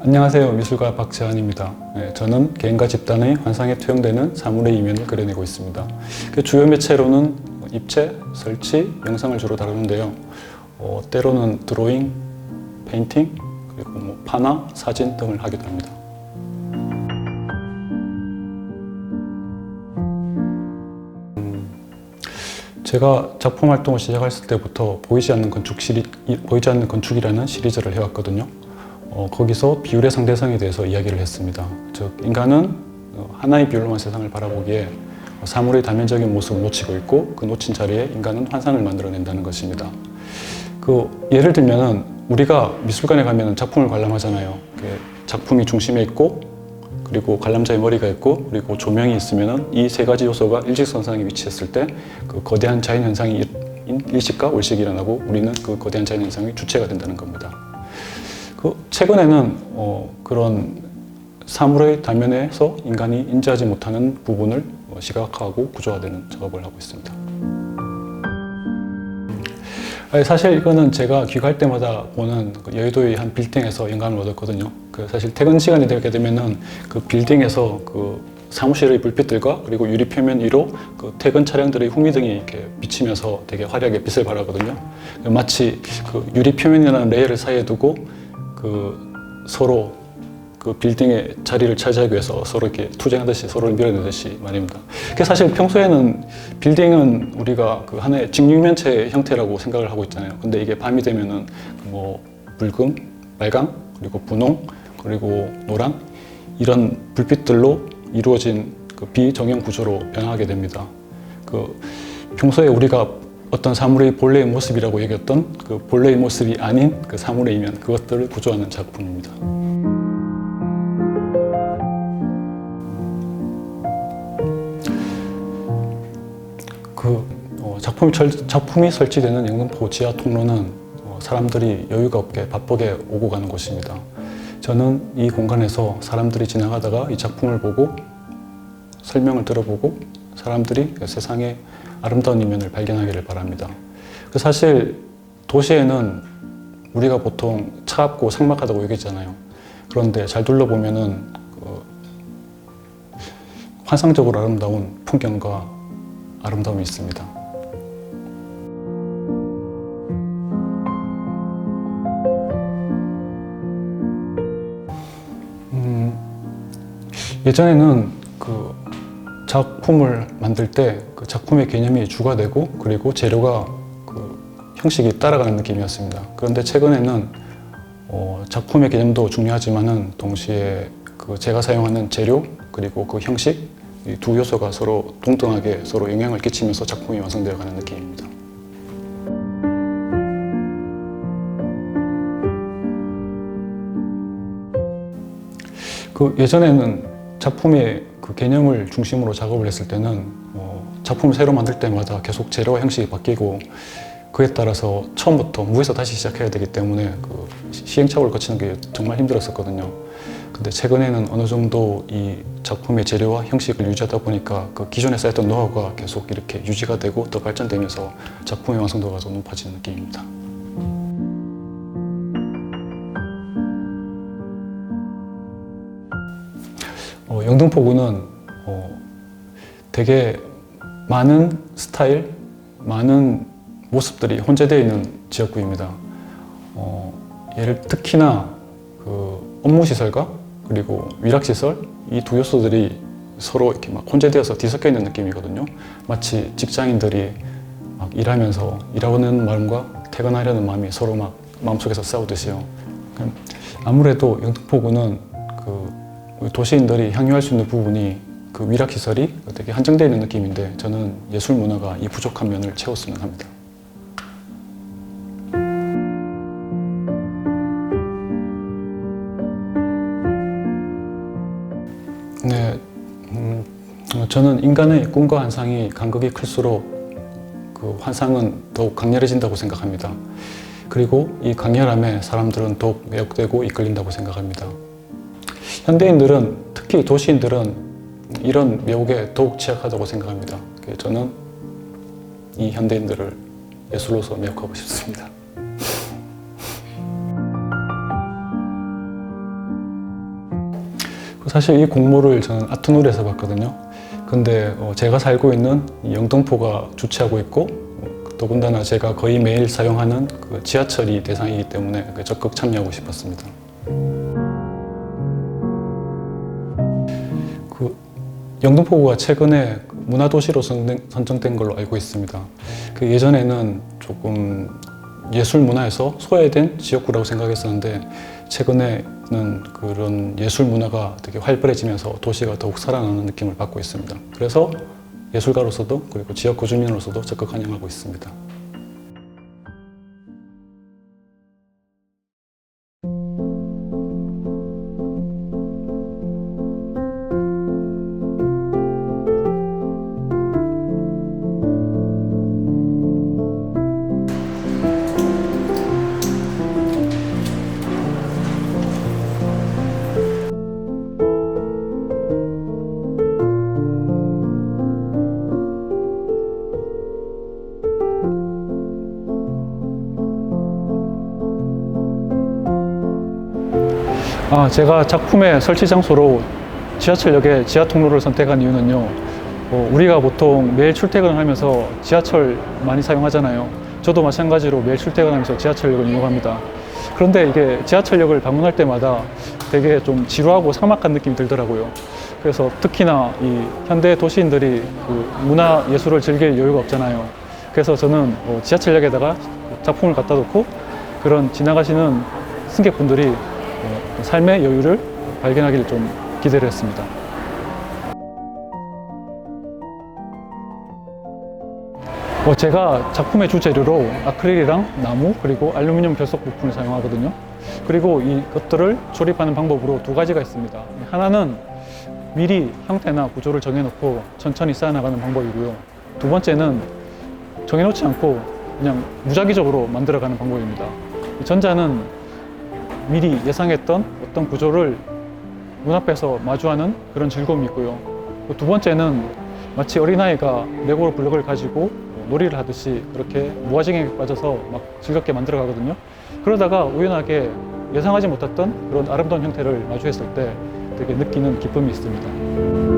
안녕하세요. 미술가 박재환입니다. 저는 개인과 집단의 환상에 투영되는 사물의 이면을 그려내고 있습니다. 그 주요 매체로는 입체, 설치, 영상을 주로 다루는데요. 때로는 드로잉, 페인팅, 그리고 판화, 사진 등을 하기도 합니다. 제가 작품 활동을 시작했을 때부터 보이지 않는 건축이라는 시리즈를 해왔거든요. 거기서 비율의 상대성에 대해서 이야기를 했습니다. 즉, 인간은 하나의 비율로만 세상을 바라보기에 사물의 다면적인 모습을 놓치고 있고, 그 놓친 자리에 인간은 환상을 만들어낸다는 것입니다. 예를 들면 우리가 미술관에 가면 작품을 관람하잖아요. 작품이 중심에 있고, 그리고 관람자의 머리가 있고, 그리고 조명이 있으면 이 세 가지 요소가 일직선상에 위치했을 때 그 거대한 자연 현상이 일식과 월식이 일어나고, 우리는 그 거대한 자연 현상의 주체가 된다는 겁니다. 최근에는 그런 사물의 다면에서 인간이 인지하지 못하는 부분을 시각화하고 구조화되는 작업을 하고 있습니다. 사실 이거는 제가 귀가할 때마다 보는 여의도의 한 빌딩에서 영감을 얻었거든요. 사실 퇴근 시간이 되게 되면은 그 빌딩에서 그 사무실의 불빛들과 그리고 유리 표면 위로 그 퇴근 차량들의 후미등이 이렇게 비치면서 되게 화려하게 빛을 발하거든요. 마치 그 유리 표면이라는 레이어를 사이에 두고 서로 그 빌딩의 자리를 차지하기 위해서 서로 이렇게 투쟁하듯이 서로를 밀어내듯이 말입니다. 사실 평소에는 빌딩은 우리가 그 하나의 직육면체의 형태라고 생각을 하고 있잖아요. 근데 이게 밤이 되면은 붉은, 빨강, 그리고 분홍, 그리고 노랑 이런 불빛들로 이루어진 그 비정형 구조로 변화하게 됩니다. 평소에 우리가 어떤 사물의 본래의 모습이라고 얘기했던 그 본래의 모습이 아닌 그 사물의 이면, 그것들을 구조하는 작품입니다. 작품이 설치되는 영등포 지하 통로는 사람들이 여유가 없게 바쁘게 오고 가는 곳입니다. 저는 이 공간에서 사람들이 지나가다가 이 작품을 보고 설명을 들어보고 사람들이 세상의 아름다운 이면을 발견하기를 바랍니다. 사실 도시에는 우리가 보통 차갑고 삭막하다고 얘기했잖아요. 그런데 잘 둘러보면은 환상적으로 아름다운 풍경과 아름다움이 있습니다. 예전에는 그 작품을 만들 때 그 작품의 개념이 주가 되고, 그리고 재료가 그 형식이 따라가는 느낌이었습니다. 그런데 최근에는 작품의 개념도 중요하지만은 동시에 제가 사용하는 재료 그리고 그 형식, 이 두 요소가 서로 동등하게 서로 영향을 끼치면서 작품이 완성되어 가는 느낌입니다. 예전에는 작품의 그 개념을 중심으로 작업을 했을 때는 작품을 새로 만들 때마다 계속 재료와 형식이 바뀌고, 그에 따라서 처음부터 무에서 다시 시작해야 되기 때문에 시행착오를 거치는 게 정말 힘들었었거든요. 근데 최근에는 어느 정도 이 작품의 재료와 형식을 유지하다 보니까 그 기존에 쌓였던 노하우가 계속 이렇게 유지가 되고 더 발전되면서 작품의 완성도가 더 높아지는 느낌입니다. 영등포구는 되게 많은 스타일, 많은 모습들이 혼재되어 있는 지역구입니다. 특히나 업무시설과 그리고 위락시설, 이 두 요소들이 서로 이렇게 막 혼재되어서 뒤섞여 있는 느낌이거든요. 마치 직장인들이 막 일하면서 일하는 마음과 퇴근하려는 마음이 서로 막 마음속에서 싸우듯이요. 아무래도 영등포구는 도시인들이 향유할 수 있는 부분이 그 위락시설이 되게 한정되어 있는 느낌인데, 저는 예술 문화가 이 부족한 면을 채웠으면 합니다. 네, 저는 인간의 꿈과 환상이 간극이 클수록 그 환상은 더욱 강렬해진다고 생각합니다. 그리고 이 강렬함에 사람들은 더욱 매혹되고 이끌린다고 생각합니다. 현대인들은, 특히 도시인들은 이런 매혹에 더욱 취약하다고 생각합니다. 저는 이 현대인들을 예술로서 매혹하고 싶습니다. 사실 이 공모를 저는 아트놀에서 봤거든요. 근데 제가 살고 있는 이 영등포가 주최하고 있고 더군다나 제가 거의 매일 사용하는 그 지하철이 대상이기 때문에 적극 참여하고 싶었습니다. 그 영등포구가 최근에 문화도시로 선정된 걸로 알고 있습니다. 그 예전에는 조금 예술 문화에서 소외된 지역구라고 생각했었는데 최근에는 그런 예술 문화가 되게 활발해지면서 도시가 더욱 살아나는 느낌을 받고 있습니다. 그래서 예술가로서도 그리고 지역구 주민으로서도 적극 환영하고 있습니다. 제가 작품의 설치 장소로 지하철역의 지하 통로를 선택한 이유는요. 우리가 보통 매일 출퇴근을 하면서 지하철 많이 사용하잖아요. 저도 마찬가지로 매일 출퇴근하면서 지하철역을 이용합니다. 그런데 이게 지하철역을 방문할 때마다 되게 좀 지루하고 삭막한 느낌이 들더라고요. 그래서 특히나 이 현대 도시인들이 그 문화 예술을 즐길 여유가 없잖아요. 그래서 저는 지하철역에다가 작품을 갖다 놓고 그런 지나가시는 승객분들이 삶의 여유를 발견하기를 좀 기대를 했습니다. 제가 작품의 주재료로 아크릴이랑 나무 그리고 알루미늄 결석 부품을 사용하거든요. 그리고 이것들을 조립하는 방법으로 두 가지가 있습니다. 하나는 미리 형태나 구조를 정해놓고 천천히 쌓아나가는 방법이고요. 두 번째는 정해놓지 않고 그냥 무작위적으로 만들어가는 방법입니다. 전자는 미리 예상했던 어떤 구조를 눈앞에서 마주하는 그런 즐거움이 있고요. 두 번째는 마치 어린아이가 레고 블록을 가지고 놀이를 하듯이 그렇게 무아지경에 빠져서 막 즐겁게 만들어 가거든요. 그러다가 우연하게 예상하지 못했던 그런 아름다운 형태를 마주했을 때 되게 느끼는 기쁨이 있습니다.